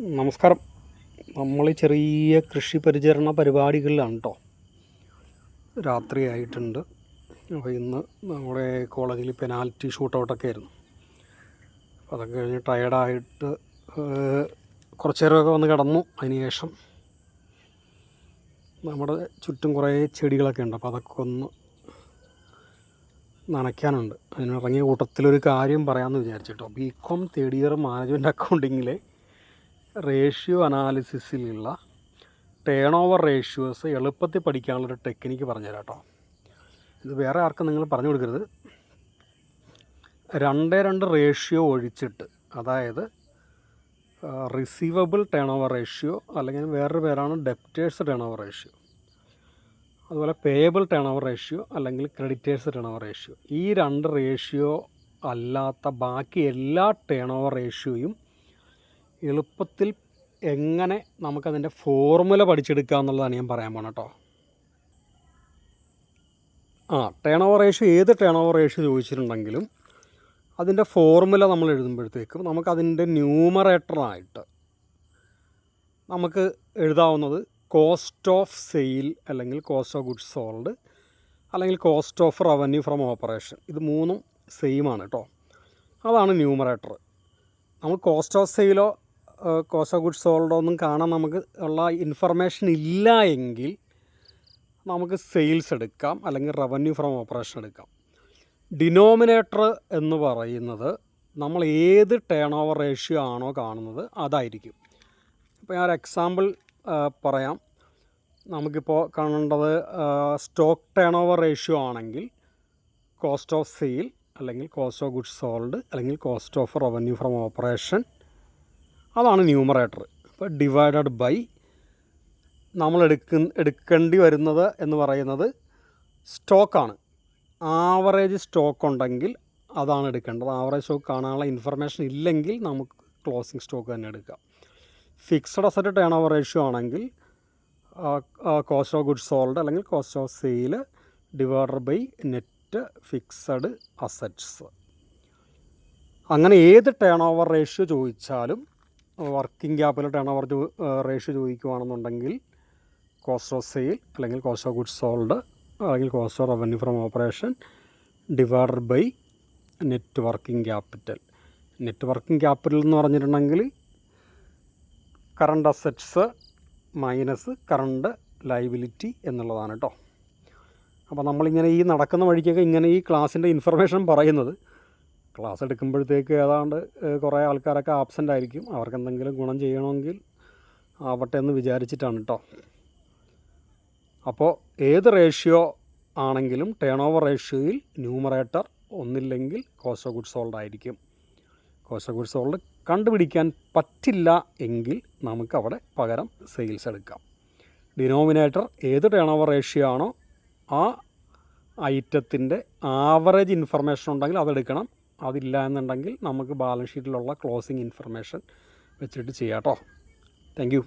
നമസ്കാരം. നമ്മൾ ചെറിയ കൃഷി പരിചരണ പരിപാടികളിലാണ് കേട്ടോ. രാത്രിയായിട്ടുണ്ട്. അപ്പോൾ ഇന്ന് നമ്മുടെ കോളേജിൽ പെനാൽറ്റി ഷൂട്ടൗട്ടൊക്കെ ആയിരുന്നു. അപ്പോൾ അതൊക്കെ കഴിഞ്ഞ് ടയർഡായിട്ട് കുറച്ച് നേരമൊക്കെ വന്ന് കിടന്നു. അതിനുശേഷം നമ്മുടെ ചുറ്റും കുറേ ചെടികളൊക്കെ ഉണ്ട്. അപ്പോൾ അതൊക്കെ ഒന്ന് നനയ്ക്കാനുണ്ട്. അതിനിറങ്ങിയ കൂട്ടത്തിലൊരു കാര്യം പറയാമെന്ന് വിചാരിച്ചിട്ടോ. ബികോം തേർഡ് ഇയർ മാനേജ്മെൻറ്റ് അക്കൗണ്ടിങ്ങിലെ റേഷ്യോ അനാലിസിസിലുള്ള ടേൺ ഓവർ റേഷ്യോസ് എളുപ്പത്തിൽ പഠിക്കാനുള്ളൊരു ടെക്നിക്ക് പറഞ്ഞുതരാം കേട്ടോ. ഇത് വേറെ ആർക്കും നിങ്ങൾ പറഞ്ഞു കൊടുക്കരുത്. 2:2 റേഷ്യോ ഒഴിച്ചിട്ട്, അതായത് റിസീവബിൾ ടേൺ ഓവർ റേഷ്യോ, അല്ലെങ്കിൽ വേറൊരു പേരാണ് ഡെപ്റ്റേഴ്സ് ടേൺ ഓവർ റേഷ്യോ, അതുപോലെ പേയബിൾ ടേൺ ഓവർ റേഷ്യോ അല്ലെങ്കിൽ ക്രെഡിറ്റേഴ്സ് ടേൺ ഓവർ റേഷ്യോ. ഈ 2 റേഷ്യോ അല്ലാത്ത ബാക്കി എല്ലാ ടേൺ ഓവർ റേഷ്യോയും എളുപ്പത്തിൽ എങ്ങനെ നമുക്കതിൻ്റെ ഫോർമുല പഠിച്ചെടുക്കുക എന്നുള്ളതാണ് ഞാൻ പറയാൻ പോണത് കേട്ടോ. ടേൺ ഓവർ റേഷ്യോ, ഏത് ടേൺ ഓവർ റേഷ്യോ ചോദിച്ചിട്ടുണ്ടെങ്കിലും അതിൻ്റെ ഫോർമുല നമ്മൾ എഴുതുമ്പോഴത്തേക്കും നമുക്കതിൻ്റെ ന്യൂമറേറ്ററായിട്ട് നമുക്ക് എഴുതാവുന്നത് കോസ്റ്റ് ഓഫ് സെയിൽ, അല്ലെങ്കിൽ കോസ്റ്റ് ഓഫ് ഗുഡ്സ് സോൾഡ്, അല്ലെങ്കിൽ cost of revenue from operation. ഇത് മൂന്നും സെയിമാണ് കേട്ടോ. അതാണ് ന്യൂമറേറ്റർ. നമ്മൾ കോസ്റ്റ് ഓഫ് സെയിലോ കോസ്റ്റ് ഓഫ് ഗുഡ്സ് സോൾഡോ ഒന്നും കാണാൻ നമുക്ക് ഉള്ള ഇൻഫർമേഷൻ ഇല്ല എങ്കിൽ നമുക്ക് സെയിൽസ് എടുക്കാം, അല്ലെങ്കിൽ റവന്യൂ ഫ്രം ഓപ്പറേഷൻ എടുക്കാം. ഡിനോമിനേറ്റർ എന്ന് പറയുന്നത് നമ്മൾ ഏത് ടേൺ ഓവർ റേഷ്യോ ആണോ കാണുന്നത് അതായിരിക്കും. ഇപ്പോൾ ഞാൻ ഒരു എക്സാമ്പിൾ പറയാം. നമുക്കിപ്പോൾ കാണേണ്ടത് സ്റ്റോക്ക് ടേൺ ഓവർ റേഷ്യോ ആണെങ്കിൽ കോസ്റ്റ് ഓഫ് സെയിൽ, അല്ലെങ്കിൽ കോസ്റ്റ് ഓഫ് ഗുഡ്സ് സോൾഡ്, അല്ലെങ്കിൽ cost of revenue from operation, അതാണ് ന്യൂമറേറ്റർ. ഇപ്പോൾ ഡിവൈഡഡ് ബൈ നമ്മൾ എടുക്കേണ്ടി വരുന്നത് എന്ന് പറയുന്നത് സ്റ്റോക്കാണ്. ആവറേജ് സ്റ്റോക്ക് ഉണ്ടെങ്കിൽ അതാണ് എടുക്കേണ്ടത്. ആവറേജ് സ്റ്റോക്ക് കാണാനുള്ള ഇൻഫർമേഷൻ ഇല്ലെങ്കിൽ നമുക്ക് ക്ലോസിംഗ് സ്റ്റോക്ക് തന്നെ എടുക്കാം. Fixed asset turnover ratio ആണെങ്കിൽ കോസ്റ്റ് ഓഫ് ഗുഡ്സ് സോൾഡ്, അല്ലെങ്കിൽ cost of sale divided by net fixed assets. അങ്ങനെ ഏത് ടേൺ ഓവർ റേഷ്യോ ചോദിച്ചാലും, working capital turnover ratio ചോദിക്കുകയാണെന്നുണ്ടെങ്കിൽ കോസ്റ്റ് ഓഫ് സെയിൽ, അല്ലെങ്കിൽ കോസ്റ്റ് ഓഫ് ഗുഡ്സ് സോൾഡ്, അല്ലെങ്കിൽ cost of revenue from operation divided by net working capital. Net working capital എന്ന് പറഞ്ഞിട്ടുണ്ടെങ്കിൽ current assets minus current liability എന്നുള്ളതാണ് കേട്ടോ. അപ്പോൾ നമ്മളിങ്ങനെ ഈ നടക്കുന്ന വഴിക്കൊക്കെ ഇങ്ങനെ ഈ ക്ലാസ്സിൻ്റെ ഇൻഫർമേഷൻ പറയുന്നത്, ക്ലാസ് എടുക്കുമ്പോഴത്തേക്ക് ഏതാണ്ട് കുറേ ആൾക്കാരൊക്കെ ആബ്സെൻ്റ് ആയിരിക്കും. അവർക്ക് എന്തെങ്കിലും ഗുണം ചെയ്യണമെങ്കിൽ ആവട്ടെ എന്ന് വിചാരിച്ചിട്ടാണ് കേട്ടോ. അപ്പോൾ ഏത് റേഷ്യോ ആണെങ്കിലും ടേൺ ഓവർ റേഷ്യോയിൽ ന്യൂമറേറ്റർ ഒന്നില്ലെങ്കിൽ കോസ്റ്റ് ഓഫ് ഗുഡ്സ് സോൾഡ് ആയിരിക്കും. കോസ്റ്റ് ഓഫ് ഗുഡ്സ് സോൾഡ് കണ്ടുപിടിക്കാൻ പറ്റില്ല എങ്കിൽ നമുക്കവിടെ പകരം സെയിൽസ് എടുക്കാം. ഡിനോമിനേറ്റർ ഏത് ടേൺ ഓവർ റേഷ്യോ ആണോ ആ ഐറ്റത്തിൻ്റെ ആവറേജ് ഇൻഫർമേഷൻ ഉണ്ടെങ്കിൽ അതെടുക്കണം. അതില്ല എന്നുണ്ടെങ്കിൽ നമുക്ക് ബാലൻസ് ഷീറ്റിലുള്ള ക്ലോസിംഗ് ഇൻഫർമേഷൻ വെച്ചിട്ട് ചെയ്യാം കേട്ടോ. Thank you.